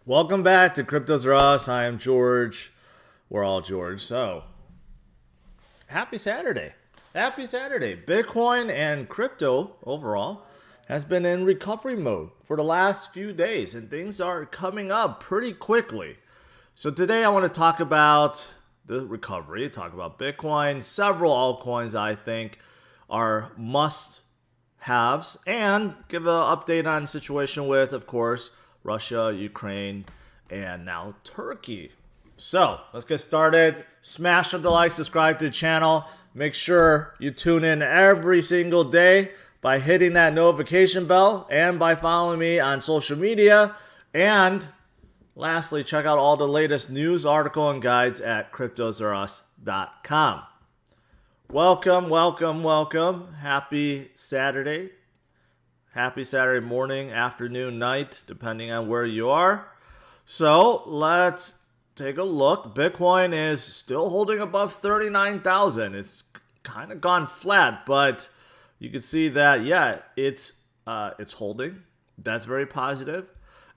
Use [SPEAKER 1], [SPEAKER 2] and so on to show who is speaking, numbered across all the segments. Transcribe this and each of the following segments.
[SPEAKER 1] Welcome back to CryptosRUs. I am George. We're all George. So, happy Saturday. Happy Saturday. Bitcoin and crypto overall has been in recovery mode for the last few days, and things are coming up pretty quickly. So, today I want to talk about the recovery, talk about Bitcoin, several altcoins I think are must haves, and give an update on the situation with, of course, Russia, Ukraine, and now Turkey. So let's get started. Smash up the like, subscribe to the channel. Make sure you tune in every single day by hitting that notification bell and by following me on social media. And lastly, check out all the latest news, article, and guides at CryptosRUs.com. Welcome, welcome, welcome. Happy Saturday. Happy Saturday morning, afternoon, night, depending on where you are. So let's take a look. Bitcoin is still holding above 39,000. It's kind of gone flat, but you can see that, yeah, it's holding. That's very positive.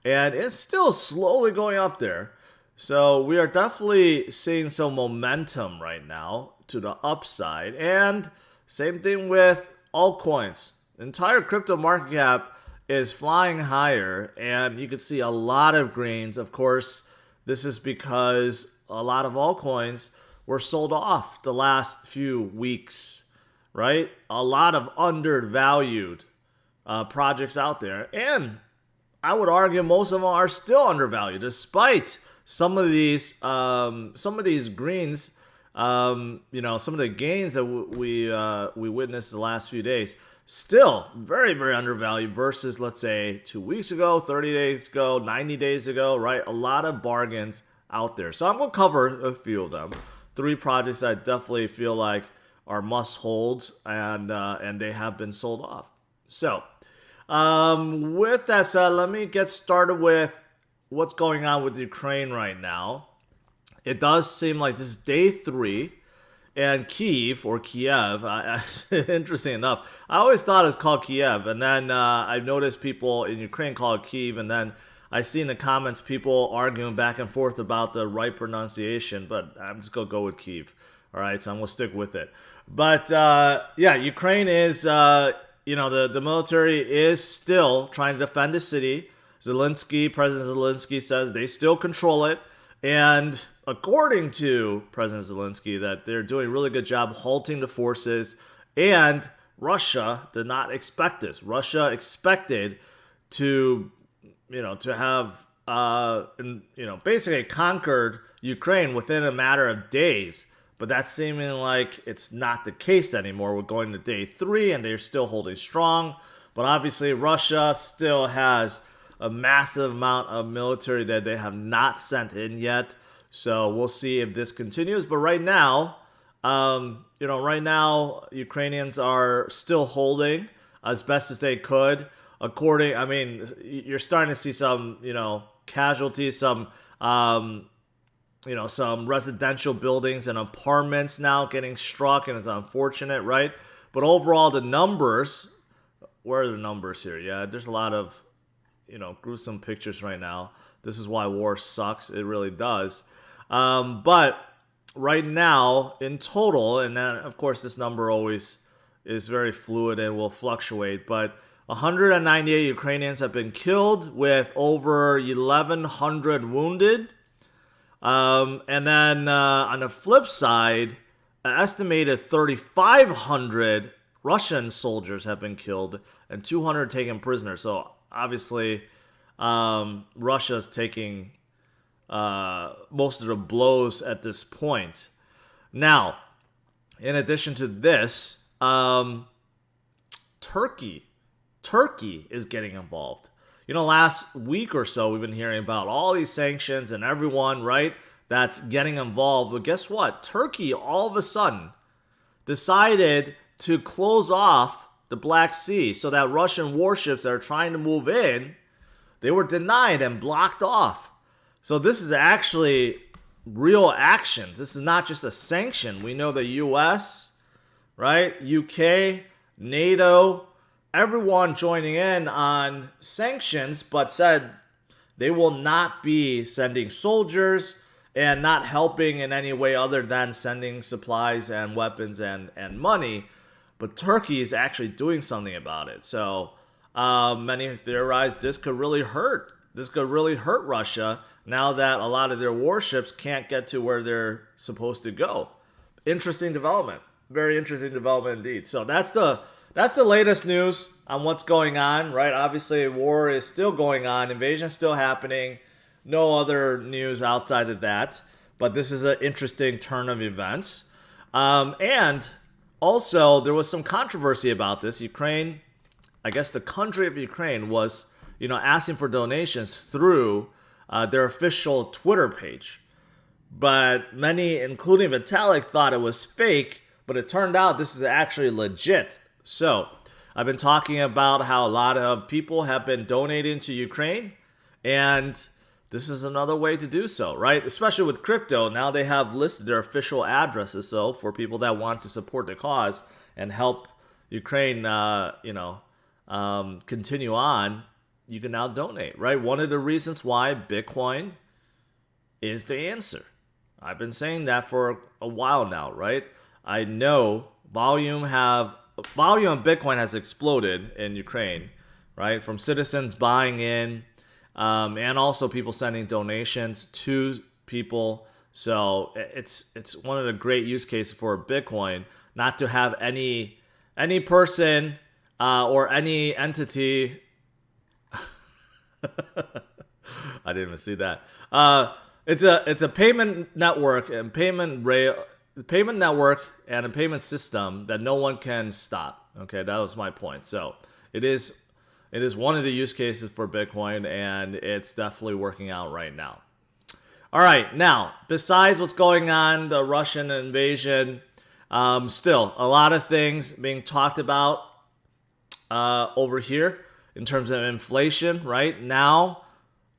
[SPEAKER 1] And it's still slowly going up there. So we are definitely seeing some momentum right now to the upside. And same thing with altcoins. The entire crypto market cap is flying higher, and you can see a lot of greens. Of course, this is because a lot of altcoins were sold off the last few weeks, right? A lot of undervalued projects out there, and I would argue most of them are still undervalued, despite some of these greens. Some of the gains that we witnessed the last few days. Still very, very undervalued versus, let's say, 2 weeks ago, 30 days ago, 90 days ago, right? A lot of bargains out there. So I'm going to cover a few of them. 3 projects that I definitely feel like are must-holds, and they have been sold off. So with that said, let me get started with what's going on with Ukraine right now. It does seem like this is day 3. And Kiev, interesting enough, I always thought it was called Kiev. And then I've noticed people in Ukraine call it Kiev. And then I see in the comments people arguing back and forth about the right pronunciation. But I'm just going to go with Kiev. All right, so I'm going to stick with it. But yeah, Ukraine is, the military is still trying to defend the city. President Zelensky says they still control it. And according to President Zelensky, that they're doing a really good job halting the forces, and Russia did not expect this. Russia expected to have, basically conquered Ukraine within a matter of days, but that's seeming like it's not the case anymore. We're going to day 3, and they're still holding strong, but obviously Russia still has a massive amount of military that they have not sent in yet. So we'll see if this continues. But right now, Ukrainians are still holding as best as they could. You're starting to see some, casualties, some residential buildings and apartments now getting struck, and it's unfortunate, right? But overall, the numbers, where are the numbers here? Yeah, there's a lot of gruesome pictures right now. This is why war sucks. It really does. But right now, in total, and then, of course, this number always is very fluid and will fluctuate, but 198 Ukrainians have been killed with over 1,100 wounded. And then on the flip side, an estimated 3,500 Russian soldiers have been killed and 200 taken prisoners. So obviously, Russia's taking most of the blows at this point. Now, in addition to this, Turkey is getting involved. Last week or so, we've been hearing about all these sanctions and everyone, right, that's getting involved. But guess what? Turkey, all of a sudden, decided to close off the Black Sea so that Russian warships that are trying to move in, they were denied and blocked off. So this is actually real action. This is not just a sanction. We know the US, right, UK, NATO, everyone joining in on sanctions, but said, They will not be sending soldiers and not helping in any way other than sending supplies and weapons and money. But Turkey is actually doing something about it. So many theorize this could really hurt. This could really hurt Russia now that a lot of their warships can't get to where they're supposed to go. Interesting development. Very interesting development indeed. So that's the latest news on what's going on, right? Obviously, war is still going on. Invasion is still happening. No other news outside of that. But this is an interesting turn of events. And also, there was some controversy about this. Ukraine, I guess the country of Ukraine was, asking for donations through their official Twitter page. But many, including Vitalik, thought it was fake, but it turned out this is actually legit. So I've been talking about how a lot of people have been donating to Ukraine, and this is another way to do so, right? Especially with crypto. Now they have listed their official addresses, so for people that want to support the cause and help Ukraine, continue on, you can now donate, right? One of the reasons why Bitcoin is the answer. I've been saying that for a while now, right? I know volume of Bitcoin has exploded in Ukraine, right? From citizens buying in, and also people sending donations to people. So it's one of the great use cases for Bitcoin, not to have any person or any entity. I didn't even see that. It's a payment network and payment network and a payment system that no one can stop. Okay, that was my point. So it is one of the use cases for Bitcoin, and it's definitely working out right now. All right, now besides what's going on, the Russian invasion, still a lot of things being talked about over here in terms of inflation. Right now,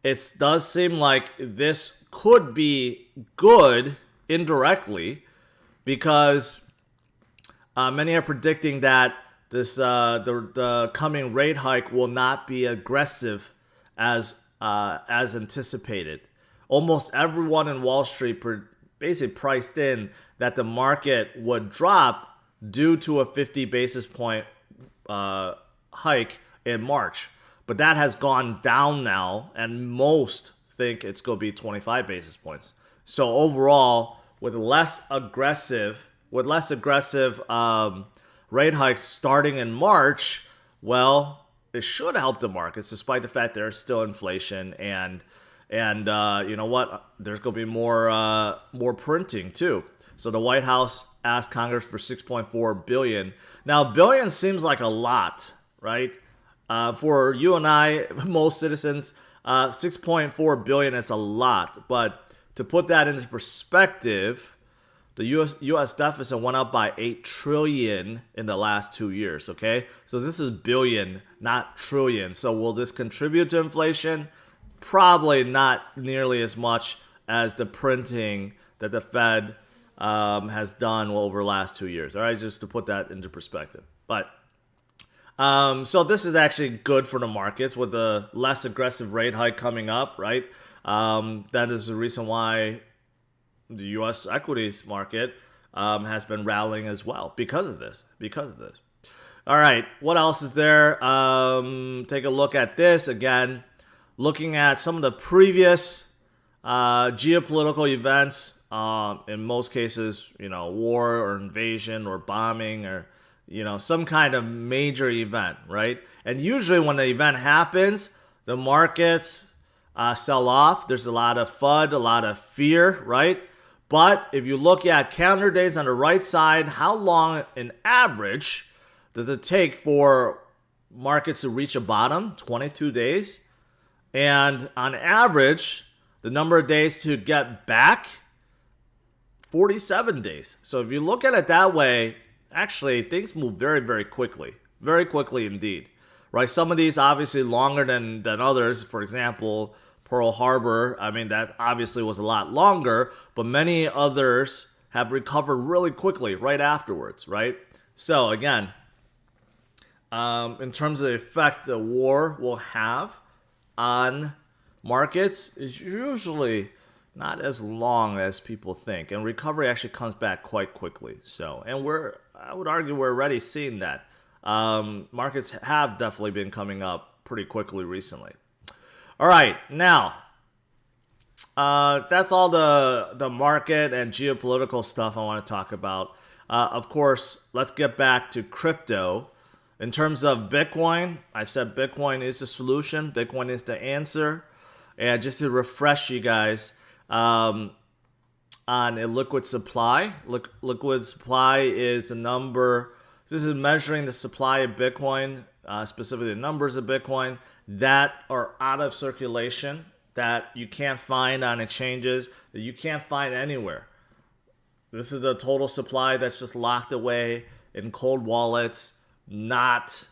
[SPEAKER 1] it does seem like this could be good indirectly, because many are predicting that this the coming rate hike will not be aggressive as anticipated. Almost everyone in Wall Street basically priced in that the market would drop due to a 50 basis point hike in March. But that has gone down now, and most think it's going to be 25 basis points. So overall, with less aggressive rate hikes starting in March, well, it should help the markets, despite the fact there's still inflation, and you know what? There's going to be more printing too. So the White House asked Congress for $6.4 billion. Now, billion seems like a lot, right? For you and I, most citizens, $6.4 billion is a lot. But to put that into perspective, the U.S. deficit went up by $8 trillion in the last 2 years, okay? So this is billion, not trillion. So will this contribute to inflation? Probably not nearly as much as the printing that the Fed has done over the last 2 years, all right? Just to put that into perspective. But so this is actually good for the markets with a less aggressive rate hike coming up, right? That is the reason why the U.S. equities market has been rallying as well because of this. All right, what else is there? Take a look at this again. Looking at some of the previous geopolitical events, in most cases, war or invasion or bombing or some kind of major event, right? And usually when the event happens, the markets sell off. There's a lot of FUD, a lot of fear, right? But if you look at calendar days on the right side, how long in average does it take for markets to reach a bottom? 22 days. And on average, the number of days to get back, 47 days. So if you look at it that way, actually things move very, very quickly indeed, right? Some of these obviously longer than others. For example, Pearl Harbor, I mean, that obviously was a lot longer, but many others have recovered really quickly right afterwards, right? So again, in terms of the effect the war will have on markets is usually not as long as people think, and recovery actually comes back quite quickly. So, and I would argue we're already seeing that. Markets have definitely been coming up pretty quickly recently. All right, now that's all the market and geopolitical stuff I want to talk about. Of course, let's get back to crypto. In terms of Bitcoin, I've said Bitcoin is the solution. Bitcoin is the answer. And just to refresh you guys on a liquid supply. Liquid supply is the number. This is measuring the supply of Bitcoin, specifically the numbers of Bitcoin that are out of circulation, that you can't find on exchanges, that you can't find anywhere. This is the total supply that's just locked away in cold wallets, not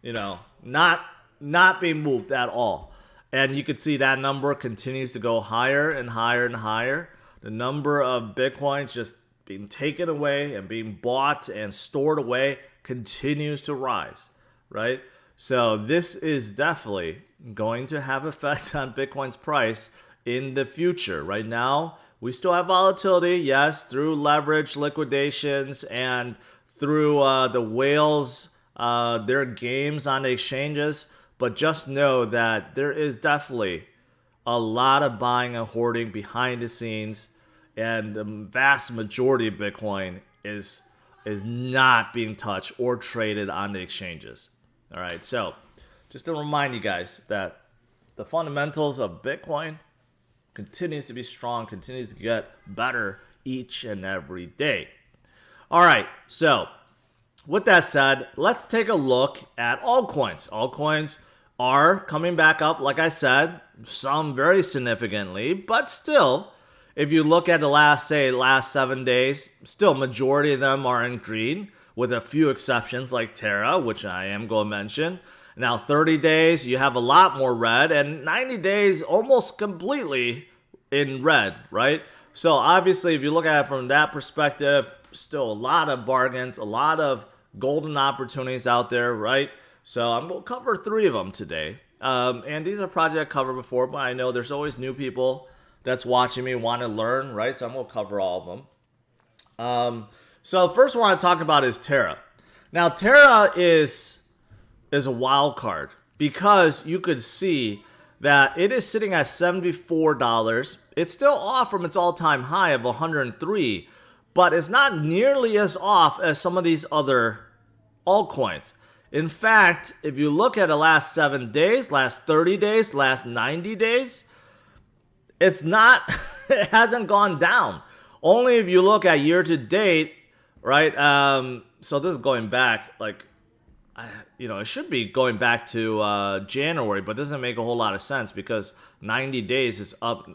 [SPEAKER 1] being moved at all. And you can see that number continues to go higher and higher and higher. The number of Bitcoins just being taken away and being bought and stored away continues to rise, right? So this is definitely going to have effect on Bitcoin's price in the future. Right now, we still have volatility, yes, through leverage liquidations and through the whales, their games on the exchanges. But just know that there is definitely a lot of buying and hoarding behind the scenes, and the vast majority of Bitcoin is not being touched or traded on the exchanges. All right, so just to remind you guys that the fundamentals of Bitcoin continues to be strong, continues to get better each and every day. All right, so with that said, let's take a look at altcoins. Altcoins are coming back up, like I said, some very significantly, but still, if you look at the last 7 days, still majority of them are in green, with a few exceptions like Terra, which I am going to mention. Now, 30 days, you have a lot more red, and 90 days almost completely in red, right? So obviously, if you look at it from that perspective, still a lot of bargains, a lot of golden opportunities out there, right? So I'm going to cover 3 of them today. And these are projects I covered before, but I know there's always new people that's watching me want to learn, right? So I'm going to cover all of them. So first one I want to talk about is Terra. Now, Terra is a wild card because you could see that it is sitting at $74. It's still off from its all-time high of 103, but it's not nearly as off as some of these other altcoins. In fact, if you look at the last 7 days, last 30 days, last 90 days, it's not, it hasn't gone down. Only if you look at year to date, right? So this is going back, it should be going back to January, but doesn't make a whole lot of sense because 90 days is up.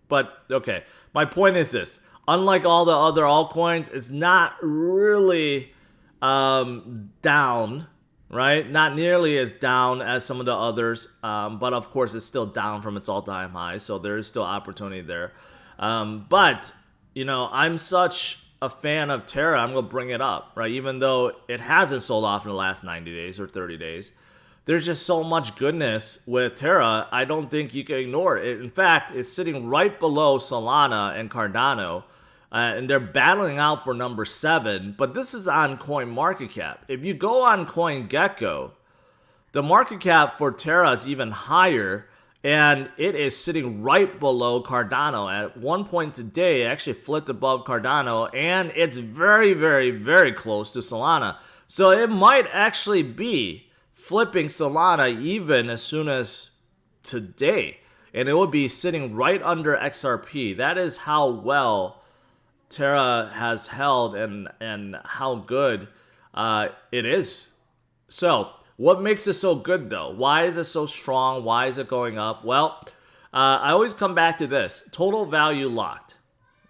[SPEAKER 1] But okay, my point is this. Unlike all the other altcoins, it's not really down, right? Not nearly as down as some of the others, but of course it's still down from its all-time high, so there is still opportunity there. But, I'm such a fan of Terra, I'm going to bring it up, right? Even though it hasn't sold off in the last 90 days or 30 days, there's just so much goodness with Terra, I don't think you can ignore it. In fact, it's sitting right below Solana and Cardano, and they're battling out for number 7, but this is on CoinMarketCap. If you go on CoinGecko, the market cap for Terra is even higher, and it is sitting right below Cardano. At one point today, it actually flipped above Cardano, and it's very, very, very close to Solana. So it might actually be flipping Solana even as soon as today, and it would be sitting right under XRP. That is how well Terra has held and how good it is. So what makes it so good though? Why is it so strong? Why is it going up? Well, I always come back to this. Total value locked.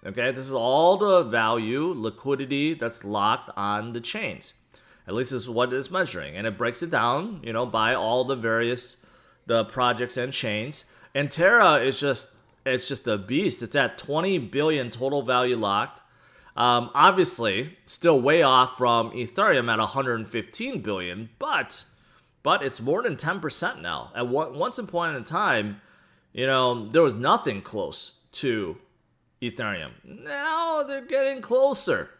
[SPEAKER 1] Okay, this is all the value, liquidity that's locked on the chains. At least this is what it's measuring. And it breaks it down, by all the projects and chains. And Terra is just a beast. It's at 20 billion total value locked. Obviously, still way off from Ethereum at 115 billion, but it's more than 10% now. At once upon a time, there was nothing close to Ethereum. Now they're getting closer.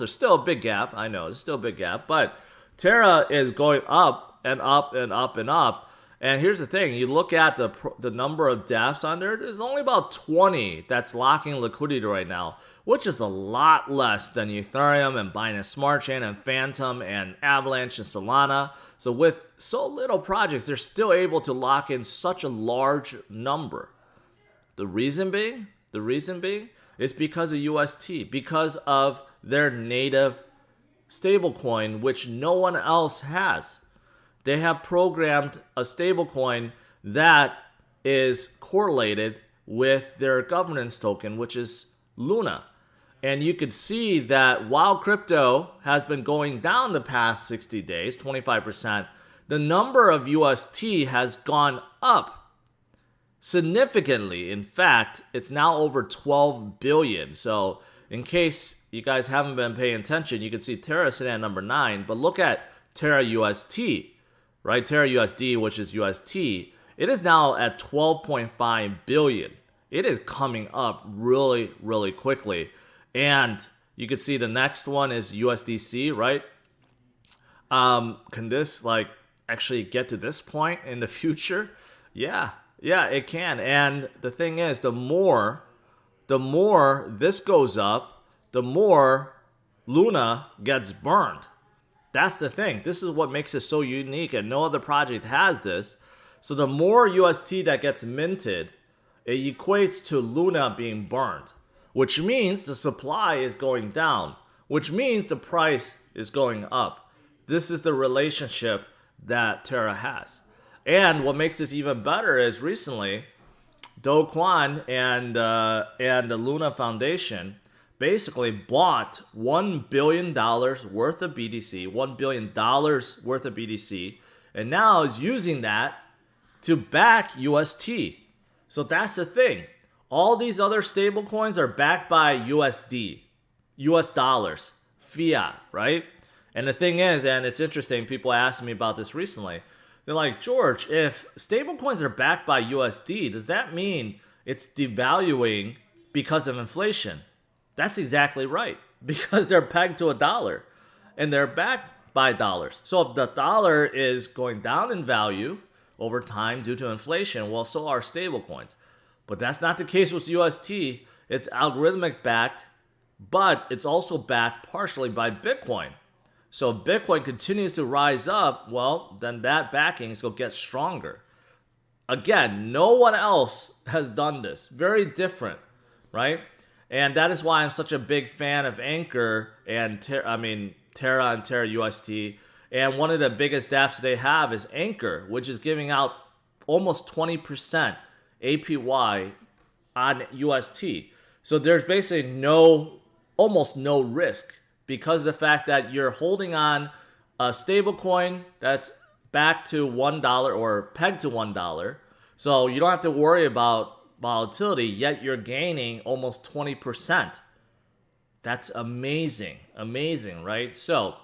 [SPEAKER 1] Still a big gap. I know, it's still a big gap. But Terra is going up and up and up and up. And here's the thing. You look at the number of dApps on there, there's only about 20 that's locking liquidity right now, which is a lot less than Ethereum and Binance Smart Chain and Fantom and Avalanche and Solana. So with so little projects, they're still able to lock in such a large number. The reason being is because of UST, because of their native stablecoin, which no one else has. They have programmed a stablecoin that is correlated with their governance token, which is Luna. And you could see that while crypto has been going down the past 60 days, 25%, the number of UST has gone up significantly. In fact, it's now over 12 billion. So in case you guys haven't been paying attention, you can see Terra sitting at number 9, but look at Terra UST, right? Terra USD, which is UST, it is now at 12.5 billion. It is coming up really, really quickly. And you can see the next one is USDC, right? Can this actually get to this point in the future? Yeah, it can. And the thing is, the more this goes up, the more Luna gets burned. That's the thing. This is what makes it so unique, and no other project has this. So the more UST that gets minted, it equates to Luna being burned, which means the supply is going down, which means the price is going up. This is the relationship that Terra has. And what makes this even better is recently, Do Kwon and the Luna Foundation basically bought $1 billion worth of BTC, $1 billion worth of BTC, and now is using that to back UST. So that's the thing. All these other stable coins are backed by USD, US dollars, fiat, right? And the thing is, and it's interesting, people asked me about this recently. They're like, George, if stable coins are backed by USD, does that mean it's devaluing because of inflation? That's exactly right, because they're pegged to a dollar and they're backed by dollars. So if the dollar is going down in value over time due to inflation, well, so are stable coins. But that's not the case with UST. It's algorithmic backed, but it's also backed partially by Bitcoin. So if Bitcoin continues to rise up, well, then that backing is going to get stronger. Again, no one else has done this. Very different, right? And that is why I'm such a big fan of Anchor and Terra and Terra UST. And one of the biggest dApps they have is Anchor, which is giving out almost 20% APY on UST. So there's basically almost no risk because of the fact that you're holding on a stable coin that's back to $1 or pegged to $1. So you don't have to worry about volatility, yet you're gaining almost 20%. That's amazing, right? So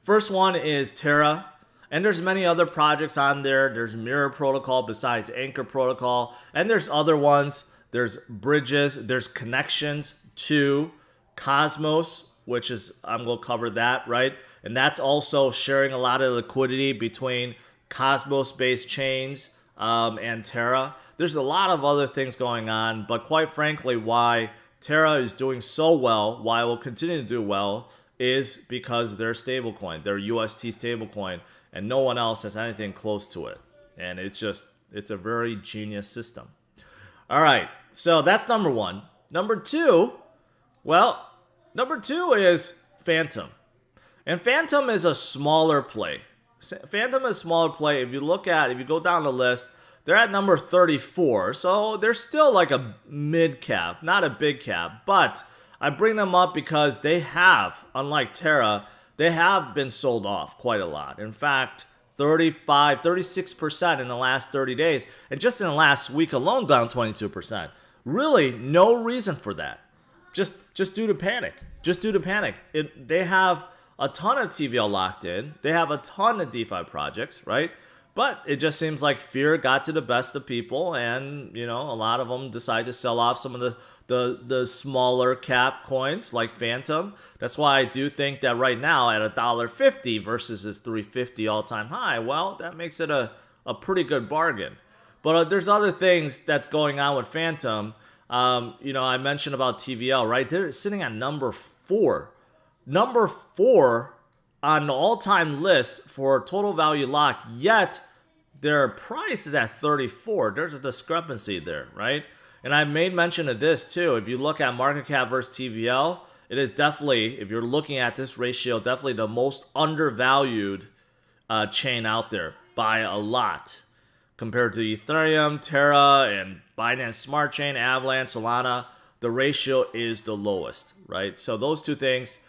[SPEAKER 1] first one is Terra, and there's many other projects on there. There's Mirror Protocol besides Anchor Protocol, and there's other ones. There's bridges, there's connections to Cosmos, which is, I'm going to cover that, right? And that's also sharing a lot of liquidity between Cosmos-based chains and Terra. There's a lot of other things going on, but quite frankly, why Terra is doing so well, why it will continue to do well, is because they're stablecoin, they're UST stablecoin, and no one else has anything close to it. And it's a very genius system. All right, so that's number one. Number two is Fantom. And Fantom is a smaller play. Fantom is a smaller play. If you go down the list, they're at number 34. So they're still like a mid cap, not a big cap. But I bring them up because they have, unlike Terra, they have been sold off quite a lot. In fact, 36% in the last 30 days. And just in the last week alone, down 22%. Really, no reason for that. Just due to panic. They have a ton of TVL locked in. They have a ton of DeFi projects, right? But it just seems like fear got to the best of people, and a lot of them decide to sell off some of the smaller cap coins like Fantom. That's why I do think that right now at $1.50 versus its 350 all-time high, well, that makes it a pretty good bargain. But there's other things that's going on with Fantom. I mentioned about TVL, right? They're sitting at number 4. Number 4 on the all-time list for total value locked, yet their price is at 34. There's a discrepancy there, right? And I made mention of this too. If you look at market cap versus TVL, it is definitely, if you're looking at this ratio, definitely the most undervalued chain out there by a lot. Compared to Ethereum, Terra, and Binance Smart Chain, Avalanche, Solana, the ratio is the lowest, right? So those two things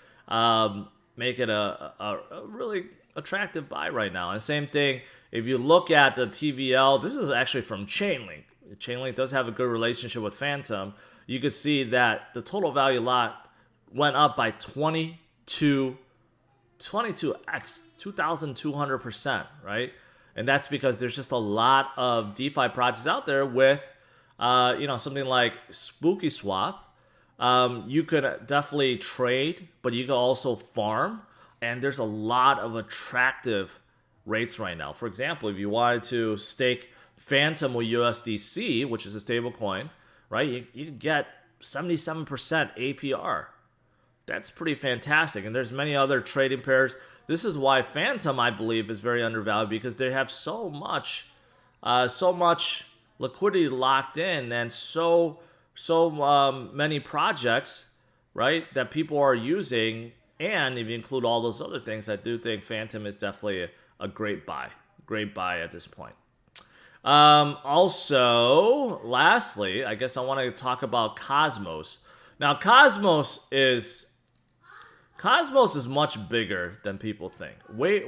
[SPEAKER 1] make it a really attractive buy right now. And same thing, if you look at the TVL, this is actually from Chainlink. Chainlink does have a good relationship with Fantom. You could see that the total value locked went up by 22x, 2,200%, right? And that's because there's just a lot of DeFi projects out there with, something like Spooky Swap. You could definitely trade, but you could also farm. And there's a lot of attractive rates right now. For example, if you wanted to stake Fantom with USDC, which is a stable coin, right? You can get 77% APR. That's pretty fantastic. And there's many other trading pairs. This is why Fantom, I believe, is very undervalued, because they have so much liquidity locked in, and so many projects, right, that people are using. And if you include all those other things, I do think Fantom is definitely a great buy at this point. Also, lastly, I guess I want to talk about Cosmos. Now, Cosmos is much bigger than people think. Way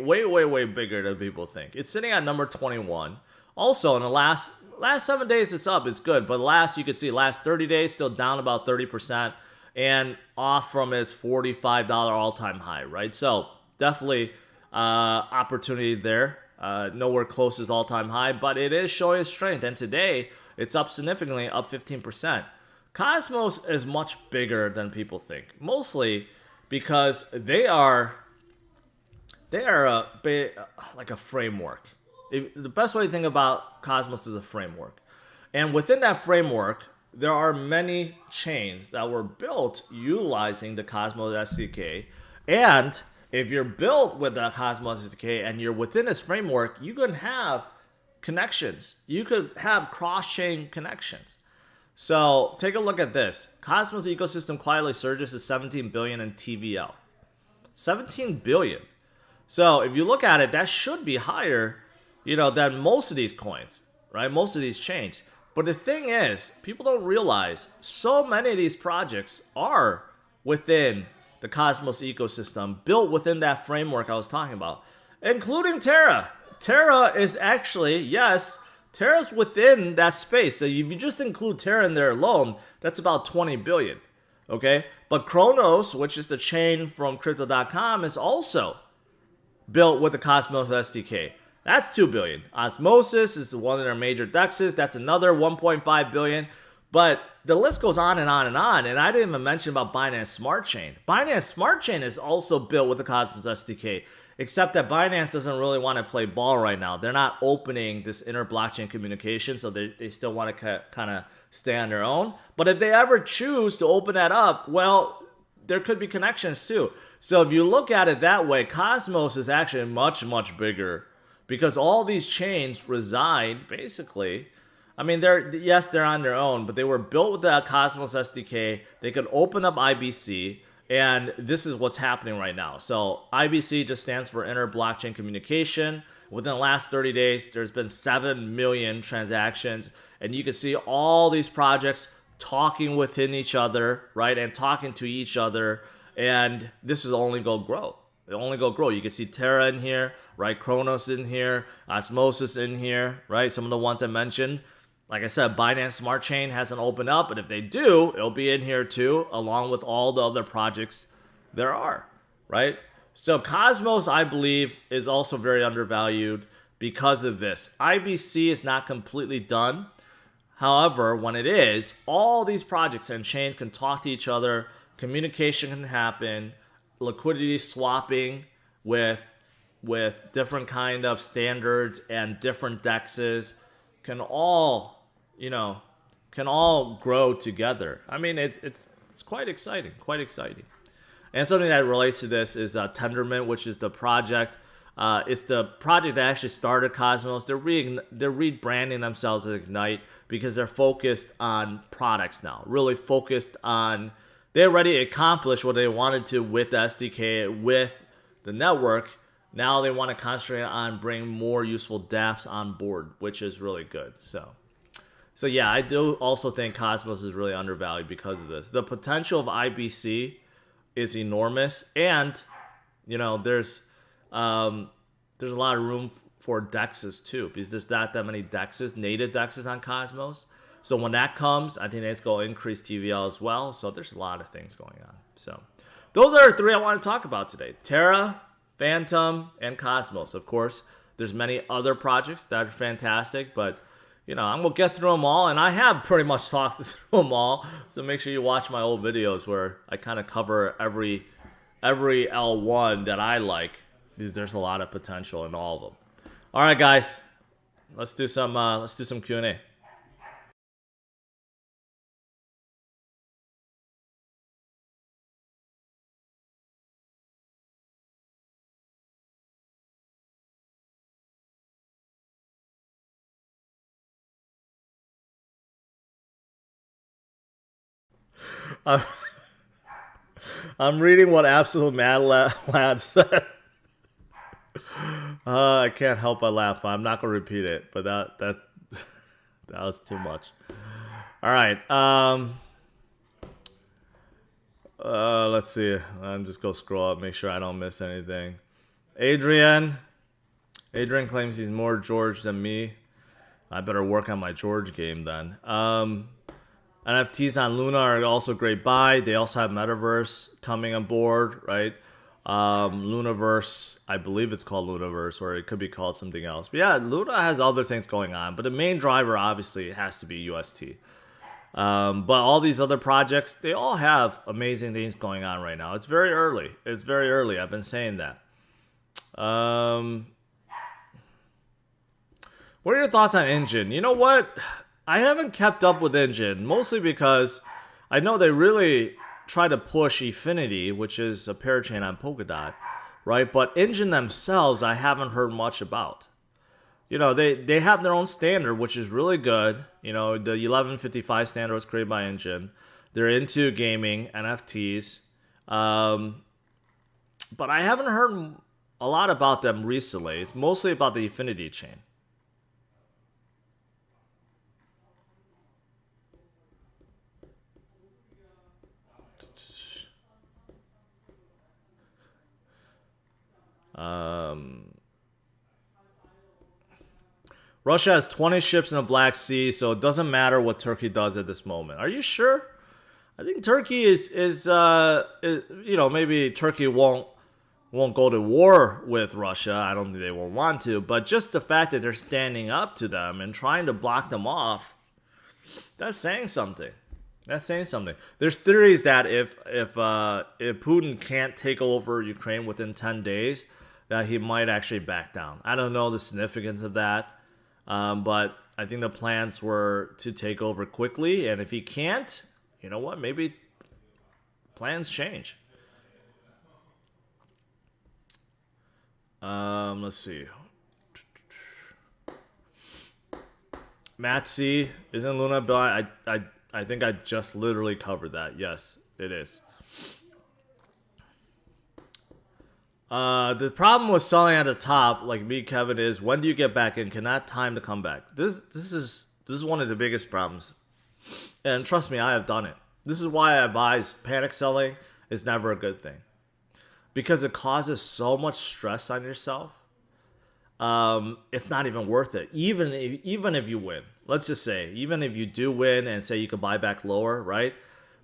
[SPEAKER 1] bigger than people think. It's sitting at number 21. Also, in the last 7 days, it's up. It's good. But you could see last 30 days, still down about 30%. And off from its $45 all-time high, right? So definitely opportunity there. Nowhere close to its all-time high, but it is showing its strength. And today, it's up significantly, up 15%. Cosmos is much bigger than people think, mostly because they are like a framework. The best way to think about Cosmos is a framework. And within that framework, there are many chains that were built utilizing the Cosmos SDK. And if you're built with the Cosmos SDK and you're within this framework, you can have connections. You could have cross-chain connections. So take a look at this. Cosmos ecosystem quietly surges to 17 billion in TVL. 17 billion. So if you look at it, that should be higher, than most of these coins, right? Most of these chains. But the thing is, people don't realize so many of these projects are within the Cosmos ecosystem, built within that framework I was talking about, including Terra. Terra is actually, yes, Terra's within that space. So if you just include Terra in there alone, that's about 20 billion, okay? But Chronos, which is the chain from Crypto.com, is also built with the Cosmos SDK. That's 2 billion. Osmosis is one of their major dexes. That's another 1.5 billion. But the list goes on and on and on. And I didn't even mention about Binance Smart Chain. Binance Smart Chain is also built with the Cosmos SDK, except that Binance doesn't really want to play ball right now. They're not opening this inter-blockchain communication, so they still want to kind of stay on their own. But if they ever choose to open that up, well, there could be connections too. So if you look at it that way, Cosmos is actually much, much bigger, because all these chains reside basically, they're on their own, but they were built with the Cosmos SDK. They could open up IBC, and this is what's happening right now. So IBC just stands for inter-blockchain communication. Within the last 30 days, there's been 7 million transactions, and you can see all these projects talking within each other, right, and talking to each other, and this is only going to grow. It'll only go grow. You can see Terra in here, right? Chronos in here, Osmosis in here, right? Some of the ones I mentioned. Like I said, Binance Smart Chain hasn't opened up, but if they do, it'll be in here too, along with all the other projects there are, right? So Cosmos, I believe, is also very undervalued because of this. IBC is not completely done. However, when it is, all these projects and chains can talk to each other, communication can happen, liquidity swapping with different kind of standards and different dexes can all, can all grow together. I mean, it's quite exciting, And something that relates to this is Tendermint, which is the project. It's the project that actually started Cosmos. They're rebranding themselves as Ignite because they're focused on products now. Really focused on, they already accomplished what they wanted to with the SDK, with the network. Now they want to concentrate on bringing more useful dApps on board, which is really good. So yeah, I do also think Cosmos is really undervalued because of this. The potential of IBC is enormous, and there's a lot of room for dexes too, because there's not that many dexes, native dexes on Cosmos. So when that comes, I think it's going to increase TVL as well. So there's a lot of things going on. So those are the three I want to talk about today: Terra, Fantom, and Cosmos. Of course, there's many other projects that are fantastic, but I'm gonna get through them all, and I have pretty much talked through them all. So make sure you watch my old videos where I kind of cover every L1 that I like, because there's a lot of potential in all of them. All right, guys, let's do some Q&A. I'm reading what Absolute Mad Lad said. I can't help but laugh. I'm not gonna repeat it, but that was too much. All right. Let's see. I'm just gonna scroll up, make sure I don't miss anything. Adrian claims he's more George than me. I better work on my George game then. NFTs on Luna are also a great buy. They also have Metaverse coming on board, right? Lunaverse, I believe it's called Lunaverse, or it could be called something else. But yeah, Luna has other things going on, but the main driver obviously has to be UST. But all these other projects, they all have amazing things going on right now. It's very early. I've been saying that. What are your thoughts on Engine? You know what? I haven't kept up with Engine, mostly because I know they really try to push Efinity, which is a parachain on Polkadot, right? But Engine themselves, I haven't heard much about. They have their own standard, which is really good. The 1155 standard was created by Engine. They're into gaming, NFTs. But I haven't heard a lot about them recently. It's mostly about the Efinity chain. Russia has 20 ships in the Black Sea, so it doesn't matter what Turkey does at this moment. Are you sure? I think Turkey is maybe Turkey won't go to war with Russia. I don't think they will want to, but just the fact that they're standing up to them and trying to block them off, that's saying something. There's theories that if Putin can't take over Ukraine within 10 days, that he might actually back down. I don't know the significance of that, but I think the plans were to take over quickly, and if he can't, you know what? Maybe plans change. Let's see. Matt C, isn't Luna Bill? I think I just literally covered that. Yes, it is. The problem with selling at the top, like me, Kevin, is when do you get back in? Cannot time to come back. This is one of the biggest problems, and trust me, I have done it. This is why I advise panic selling is never a good thing, because it causes so much stress on yourself. It's not even worth it. Even if you win, let's just say, even if you do win and say you can buy back lower, right?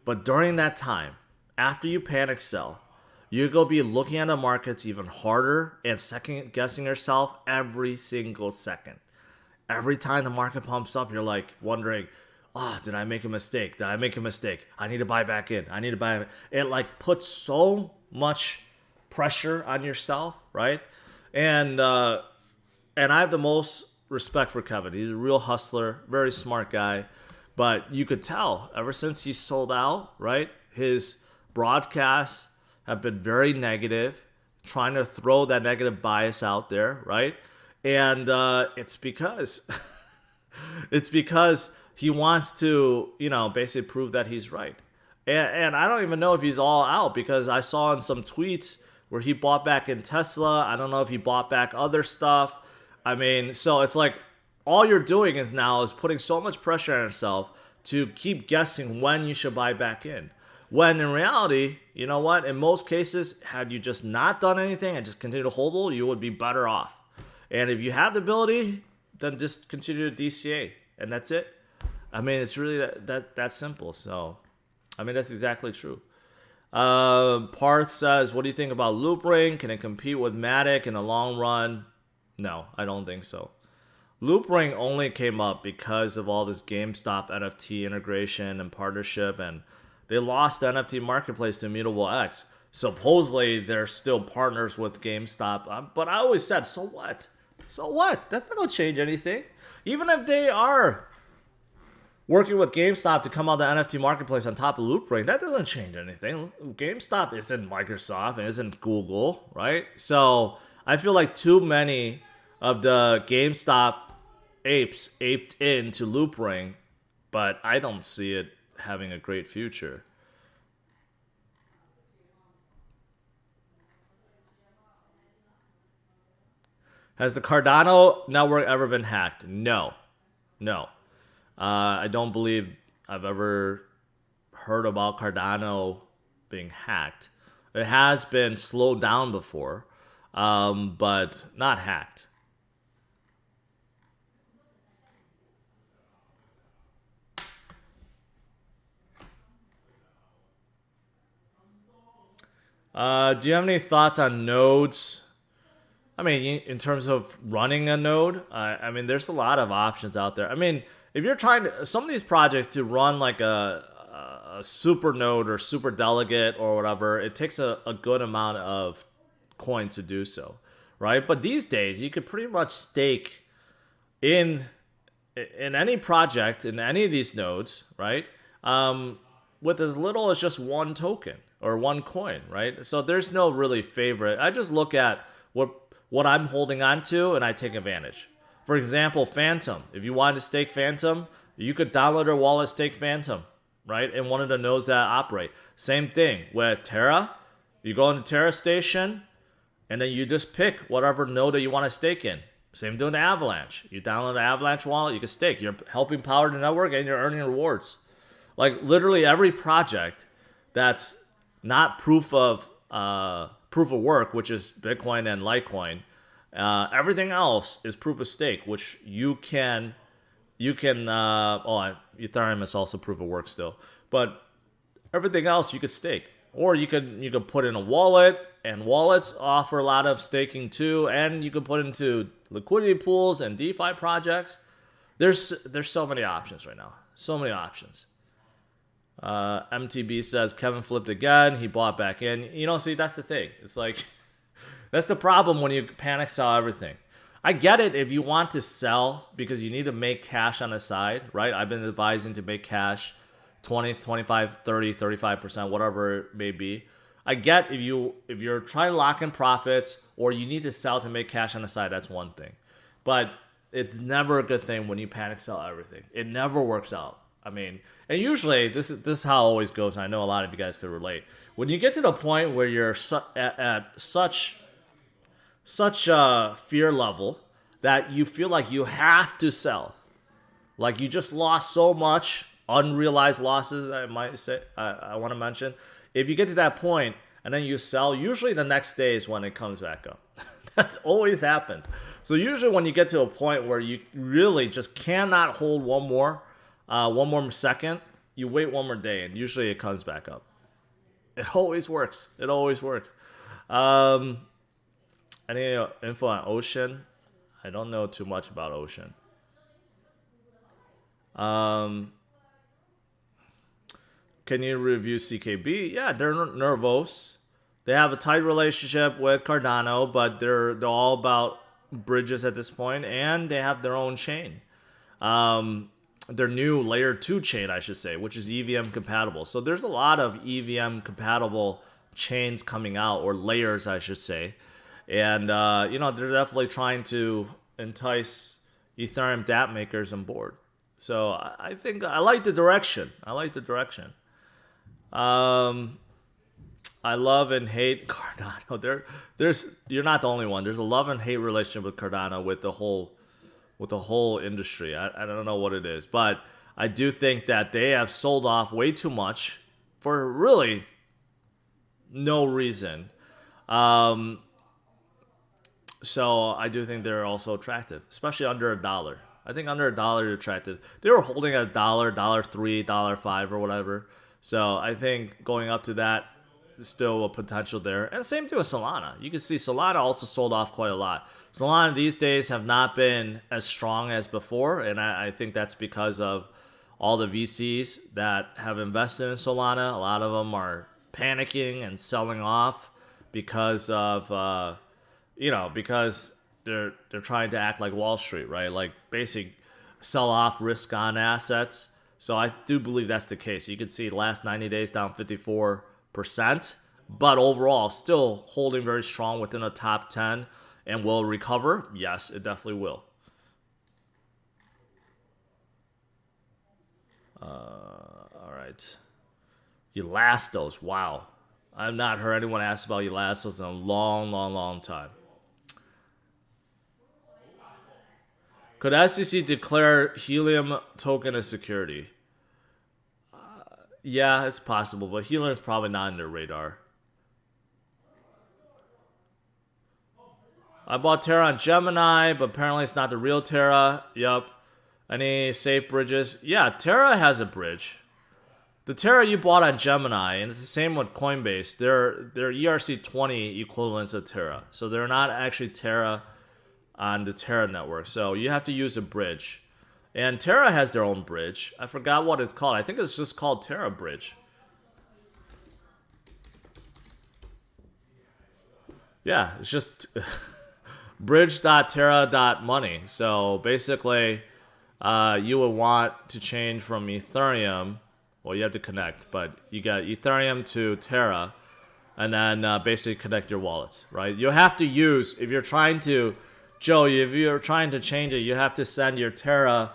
[SPEAKER 1] But during that time, after you panic sell, you're going to be looking at the markets even harder and second guessing yourself every single second. Every time the market pumps up, you're like wondering, oh, did I make a mistake? Did I make a mistake? I need to buy back in. I need to buy. It like puts so much pressure on yourself, right? And I have the most respect for Kevin. He's a real hustler, very smart guy. But you could tell ever since he sold out, right? His broadcasts have been very negative, trying to throw that negative bias out there, right? And it's because he wants to, basically prove that he's right. And I don't even know if he's all out, because I saw in some tweets where he bought back in Tesla. I don't know if he bought back other stuff. I mean, so it's like all you're doing is putting so much pressure on yourself to keep guessing when you should buy back in. When in reality, you know what? In most cases, had you just not done anything and just continue to hold, you would be better off. And if you have the ability, then just continue to DCA, and that's it. I mean, it's really that simple. So, I mean, that's exactly true. Parth says, what do you think about Loopring? Can it compete with Matic in the long run? No, I don't think so. Loopring only came up because of all this GameStop NFT integration and partnership, and they lost the NFT marketplace to Immutable X. Supposedly, they're still partners with GameStop, but I always said, so what? So what? That's not going to change anything. Even if they are working with GameStop to come out the NFT marketplace on top of Loopring, that doesn't change anything. GameStop isn't Microsoft, it isn't Google, right? So I feel like too many of the GameStop apes aped into Loopring, but I don't see it having a great future. Has the Cardano network ever been hacked? No. I don't believe I've ever heard about Cardano being hacked. It has been slowed down before, but not hacked. Do you have any thoughts on nodes? I mean, in terms of running a node, I mean, there's a lot of options out there. I mean, if you're trying to, some of these projects to run like a super node or super delegate or whatever, it takes a good amount of coins to do so, right? But these days, you could pretty much stake in any project, in any of these nodes, right? With as little as just one token or one coin, right? So there's no really favorite. I just look at what I'm holding on to and I take advantage. For example, Fantom. If you wanted to stake Fantom, you could download your wallet, stake Fantom, right? In one of the nodes that operate. Same thing with Terra. You go into Terra Station, and then you just pick whatever node that you want to stake in. Same thing with Avalanche. You download the Avalanche wallet, you can stake. You're helping power the network, and you're earning rewards. Like literally every project that's not proof of work, which is Bitcoin and Litecoin. Everything else is proof of stake, which you can. Ethereum is also proof of work still, but everything else you could stake, or you could put in a wallet, and wallets offer a lot of staking too, and you can put into liquidity pools and DeFi projects. There's so many options right now, so many options. MTB says Kevin flipped again. He bought back in. See, that's the thing. It's like, that's the problem when you panic sell everything. I get it if you want to sell because you need to make cash on the side, right? I've been advising to make cash 20, 25, 30, 35%, whatever it may be. I get if you're trying to lock in profits or you need to sell to make cash on the side, that's one thing. But it's never a good thing when you panic sell everything. It never works out. I mean, and usually this is how it always goes. And I know a lot of you guys could relate. When you get to the point where you're at such a fear level that you feel like you have to sell, like you just lost so much unrealized losses, I might say, I want to mention. If you get to that point and then you sell, usually the next day is when it comes back up. That always happens. So usually when you get to a point where you really just cannot hold one more second, you wait one more day, and usually it comes back up. It always works. Any info on Ocean? I don't know too much about Ocean. Can you review CKB? Yeah, they're nervous. They have a tight relationship with Cardano, but they're all about bridges at this point, and they have their own chain. Their new layer 2 chain, I should say, which is EVM compatible. So there's a lot of EVM compatible chains coming out, or layers, I should say. And, they're definitely trying to entice Ethereum dApp makers on board. So I think I like the direction. I love and hate Cardano. You're not the only one. There's a love and hate relationship with Cardano with the whole industry. I don't know what it is, but I do think that they have sold off way too much for really no reason. So I do think they're also attractive, especially under $1. I think under $1 they're attractive. They were holding at $1, $3, $5, or whatever. So I think going up to that is still a potential there. And same thing with Solana. You can see Solana also sold off quite a lot. Solana these days have not been as strong as before, and I think that's because of all the VCs that have invested in Solana. A lot of them are panicking and selling off because of because they're trying to act like Wall Street, right? Like basic sell off risk on assets. So I do believe that's the case. You can see the last 90 days down 54%, but overall still holding very strong within a top 10 and will recover. Yes, it definitely will. All right. Elastos. Wow. I've not heard anyone ask about Elastos in a long time. Could SEC declare Helium token a security? Yeah, it's possible, but Helium is probably not on their radar. I bought Terra on Gemini, but apparently it's not the real Terra. Yup. Any safe bridges? Yeah, Terra has a bridge. The Terra you bought on Gemini, and it's the same with Coinbase, they're ERC20 equivalents of Terra. So they're not actually Terra on the Terra network. So you have to use a bridge. And Terra has their own bridge. I forgot what it's called. I think it's just called Terra Bridge. Yeah, it's just bridge.terra.money. So basically, you would want to change from Ethereum. Well, you have to connect, but you got Ethereum to Terra, and then basically connect your wallets, right? You have to use, if you're trying to, Joe, if you're trying to change it, you have to send your Terra,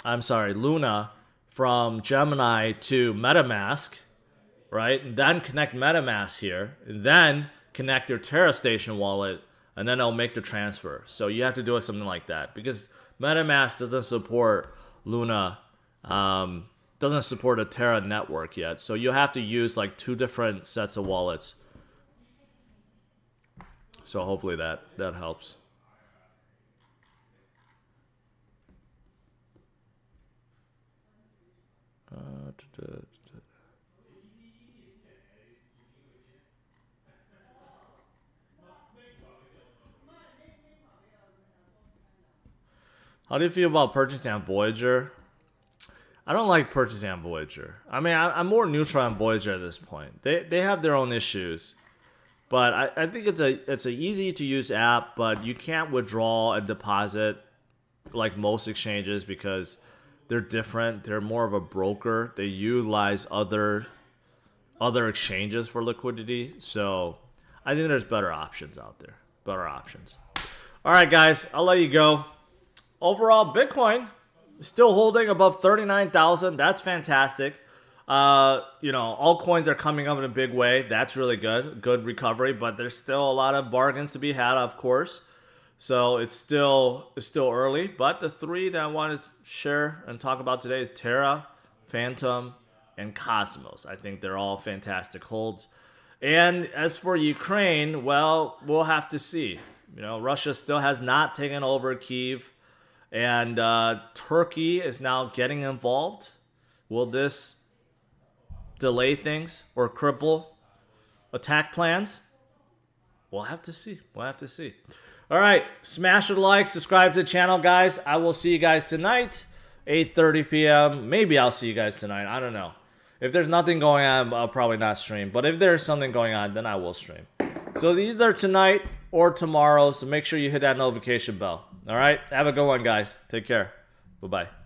[SPEAKER 1] Luna from Gemini to MetaMask, right? And then connect MetaMask here, and then connect your Terra Station wallet, and then it'll make the transfer. So you have to do something like that because MetaMask doesn't support Luna, doesn't support a Terra network yet. So you have to use like 2 different sets of wallets. So hopefully that helps. How do you feel about purchasing on Voyager? I don't like purchasing on Voyager. I mean, I'm more neutral on Voyager at this point. They have their own issues. But I think it's a easy to use app, but you can't withdraw and deposit like most exchanges because they're different. They're more of a broker. They utilize other exchanges for liquidity. So I think there's better options out there. Better options. All right, guys, I'll let you go. Overall, Bitcoin still holding above 39,000. That's fantastic. Altcoins are coming up in a big way. That's really good. Good recovery, but there's still a lot of bargains to be had, of course. So it's still early. But the 3 that I wanted to share and talk about today is Terra, Fantom, and Cosmos. I think they're all fantastic holds. And as for Ukraine, well, we'll have to see. Russia still has not taken over Kyiv. And Turkey is now getting involved. Will this delay things or cripple attack plans? We'll have to see. We'll have to see. All right. Smash the like. Subscribe to the channel, guys. I will see you guys tonight, 8:30 p.m. Maybe I'll see you guys tonight. I don't know. If there's nothing going on, I'll probably not stream. But if there's something going on, then I will stream. So it's either tonight or tomorrow. So make sure you hit that notification bell. All right. Have a good one, guys. Take care. Bye-bye.